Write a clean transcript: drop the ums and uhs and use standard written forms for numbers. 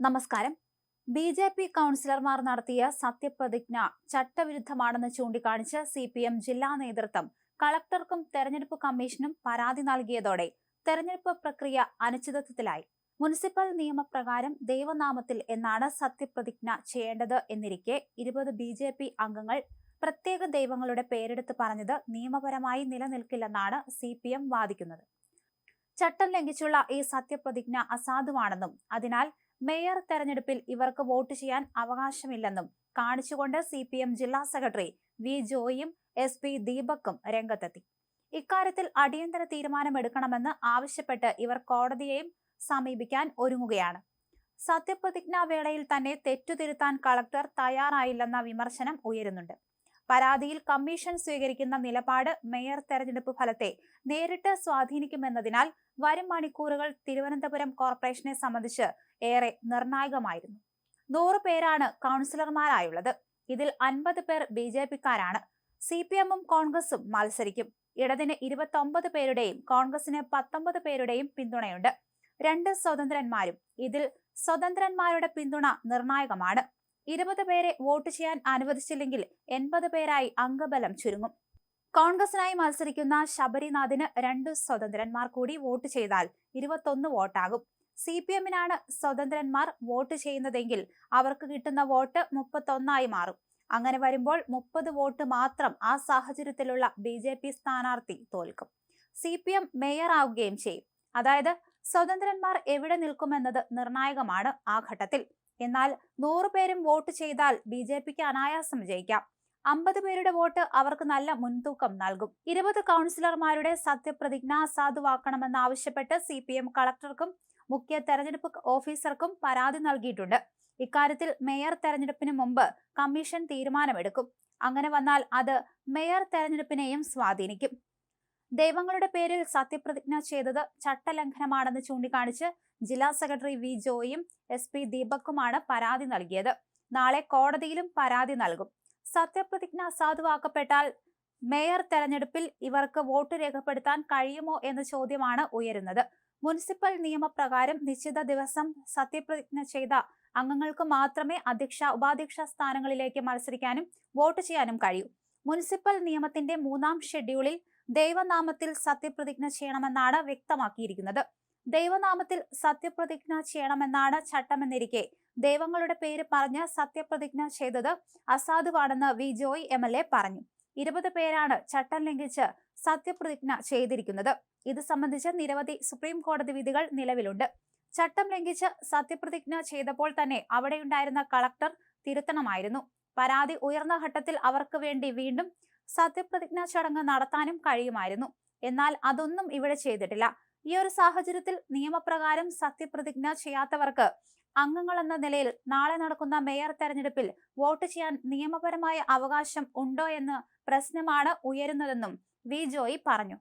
നമസ്കാരം. ബി.ജെ.പി. കൗൺസിലർമാർ നടത്തിയ സത്യപ്രതിജ്ഞ ചട്ടവിരുദ്ധമാണെന്ന് ചൂണ്ടിക്കാണിച്ച് CPM ജില്ലാ നേതൃത്വം കളക്ടർക്കും തെരഞ്ഞെടുപ്പ് കമ്മീഷനും പരാതി നൽകിയതോടെ തെരഞ്ഞെടുപ്പ് പ്രക്രിയ അനിശ്ചിതത്വത്തിലായി. മുനിസിപ്പൽ നിയമപ്രകാരം ദൈവനാമത്തിൽ എന്നാണ് സത്യപ്രതിജ്ഞ ചെയ്യേണ്ടത് എന്നിരിക്കെ 20 BJP അംഗങ്ങൾ പ്രത്യേക ദൈവങ്ങളുടെ പേരെടുത്ത് പറഞ്ഞത് നിയമപരമായി നിലനിൽക്കില്ലെന്നാണ് CPM വാദിക്കുന്നത്. ചട്ടം ലംഘിച്ചുള്ള ഈ സത്യപ്രതിജ്ഞ അസാധുവാണെന്നും അതിനാൽ മേയർ തെരഞ്ഞെടുപ്പിൽ ഇവർക്ക് വോട്ട് ചെയ്യാൻ അവകാശമില്ലെന്നും കാണിച്ചുകൊണ്ട് CPM ജില്ലാ സെക്രട്ടറി വി ജോയിയും SP ദീപക്കും രംഗത്തെത്തി. ഇക്കാര്യത്തിൽ അടിയന്തര തീരുമാനമെടുക്കണമെന്ന് ആവശ്യപ്പെട്ട് ഇവർ കോടതിയെയും സമീപിക്കാൻ ഒരുങ്ങുകയാണ്. സത്യപ്രതിജ്ഞാ വേളയിൽ തന്നെ തെറ്റുതിരുത്താൻ കളക്ടർ തയ്യാറായില്ലെന്ന വിമർശനം ഉയരുന്നുണ്ട്. പരാതിയിൽ കമ്മീഷൻ സ്വീകരിക്കുന്ന നിലപാട് മേയർ തെരഞ്ഞെടുപ്പ് ഫലത്തെ നേരിട്ട് സ്വാധീനിക്കുമെന്നതിനാൽ വരും മണിക്കൂറുകൾ തിരുവനന്തപുരം കോർപ്പറേഷനെ സംബന്ധിച്ച് ഏറെ നിർണായകമായിരുന്നു. 100 പേരാണ് കൗൺസിലർമാരായുള്ളത്. ഇതിൽ 50 പേർ BJP-ക്കാരാണ്. CPM-ഉം കോൺഗ്രസും മത്സരിക്കും. ഇടതിന് 29 പേരുടെയും കോൺഗ്രസിന് 19 പേരുടെയും പിന്തുണയുണ്ട്. 2 സ്വതന്ത്രന്മാരും. ഇതിൽ സ്വതന്ത്രന്മാരുടെ പിന്തുണ നിർണായകമാണ്. 20 പേരെ വോട്ട് ചെയ്യാൻ അനുവദിച്ചില്ലെങ്കിൽ 80 പേരായി അംഗബലം ചുരുങ്ങും. കോൺഗ്രസിനായി മത്സരിക്കുന്ന ശബരിനാഥിന് 2 സ്വതന്ത്രന്മാർ കൂടി വോട്ട് ചെയ്താൽ 21 വോട്ടാകും. CPM-നാണ് സ്വതന്ത്രന്മാർ വോട്ട് ചെയ്യുന്നതെങ്കിൽ അവർക്ക് കിട്ടുന്ന വോട്ട് 31 മാറും. അങ്ങനെ വരുമ്പോൾ 30 വോട്ട് മാത്രം ആ സാഹചര്യത്തിലുള്ള BJP സ്ഥാനാർത്ഥി തോൽക്കും. CPM മേയർ ആവുകയും ചെയ്യും. അതായത് സ്വതന്ത്രന്മാർ എവിടെ നിൽക്കുമെന്നത് നിർണായകമാണ് ആ ഘട്ടത്തിൽ. എന്നാൽ 100 പേരും വോട്ട് ചെയ്താൽ BJP-ക്ക് അനായാസം ജയിക്കാം. 50 പേരുടെ വോട്ട് അവർക്ക് നല്ല മുൻതൂക്കം നൽകും. 20 കൗൺസിലർമാരുടെ സത്യപ്രതിജ്ഞ അസാധുവാക്കണമെന്നാവശ്യപ്പെട്ട് CPM കളക്ടർക്കും മുഖ്യ തെരഞ്ഞെടുപ്പ് ഓഫീസർക്കും പരാതി നൽകിയിട്ടുണ്ട്. ഇക്കാര്യത്തിൽ മേയർ തെരഞ്ഞെടുപ്പിന് മുമ്പ് കമ്മീഷൻ തീരുമാനമെടുക്കും. അങ്ങനെ വന്നാൽ അത് മേയർ തെരഞ്ഞെടുപ്പിനെയും സ്വാധീനിക്കും. ദൈവങ്ങളുടെ പേരിൽ സത്യപ്രതിജ്ഞ ചെയ്തത് ചട്ടലംഘനമാണെന്ന് ചൂണ്ടിക്കാണിച്ച് ജില്ലാ സെക്രട്ടറി വി ജോയിയും SP ദീപക്കുമാണ് പരാതി നൽകിയത്. നാളെ കോടതിയിലും പരാതി നൽകും. സത്യപ്രതിജ്ഞ അസാധുവാക്കപ്പെട്ടാൽ മേയർ തെരഞ്ഞെടുപ്പിൽ ഇവർക്ക് വോട്ട് രേഖപ്പെടുത്താൻ കഴിയുമോ എന്ന ചോദ്യമാണ് ഉയരുന്നത്. മുനിസിപ്പൽ നിയമപ്രകാരം നിശ്ചിത ദിവസം സത്യപ്രതിജ്ഞ ചെയ്ത അംഗങ്ങൾക്ക് മാത്രമേ അധ്യക്ഷ ഉപാധ്യക്ഷ സ്ഥാനങ്ങളിലേക്ക് മത്സരിക്കാനും വോട്ട് ചെയ്യാനും കഴിയൂ. മുനിസിപ്പൽ നിയമത്തിന്റെ 3-ാം ഷെഡ്യൂളിൽ ദൈവനാമത്തിൽ സത്യപ്രതിജ്ഞ ചെയ്യണമെന്നാണ് വ്യക്തമാക്കിയിരിക്കുന്നത്. ദൈവനാമത്തിൽ സത്യപ്രതിജ്ഞ ചെയ്യണമെന്നാണ് ചട്ടമെന്നിരിക്കെ ദൈവങ്ങളുടെ പേര് പറഞ്ഞ് സത്യപ്രതിജ്ഞ ചെയ്തത് അസാധുവാണെന്ന് വി ജോയ് MLA പറഞ്ഞു. 20 പേരാണ് ചട്ടം ലംഘിച്ച് സത്യപ്രതിജ്ഞ ചെയ്തിരിക്കുന്നത്. ഇത് സംബന്ധിച്ച് നിരവധി സുപ്രീം കോടതി വിധികൾ നിലവിലുണ്ട്. ചട്ടം ലംഘിച്ച് സത്യപ്രതിജ്ഞ ചെയ്തപ്പോൾ തന്നെ അവിടെയുണ്ടായിരുന്ന കളക്ടർ തിരുത്തണമായിരുന്നു. പരാതി ഉയർന്ന ഘട്ടത്തിൽ അവർക്ക് വേണ്ടി വീണ്ടും സത്യപ്രതിജ്ഞാ ചടങ്ങ് നടത്താനും കഴിയുമായിരുന്നു. എന്നാൽ അതൊന്നും ഇവിടെ ചെയ്തിട്ടില്ല. ഈ ഒരു സാഹചര്യത്തിൽ നിയമപ്രകാരം സത്യപ്രതിജ്ഞ ചെയ്യാത്തവർക്ക് അംഗങ്ങളെന്ന നിലയിൽ നാളെ നടക്കുന്ന മേയർ തെരഞ്ഞെടുപ്പിൽ വോട്ട് ചെയ്യാൻ നിയമപരമായ അവകാശം ഉണ്ടോ എന്ന പ്രശ്നമാണ് ഉയരുന്നതെന്നും വി ജോയി പറഞ്ഞു.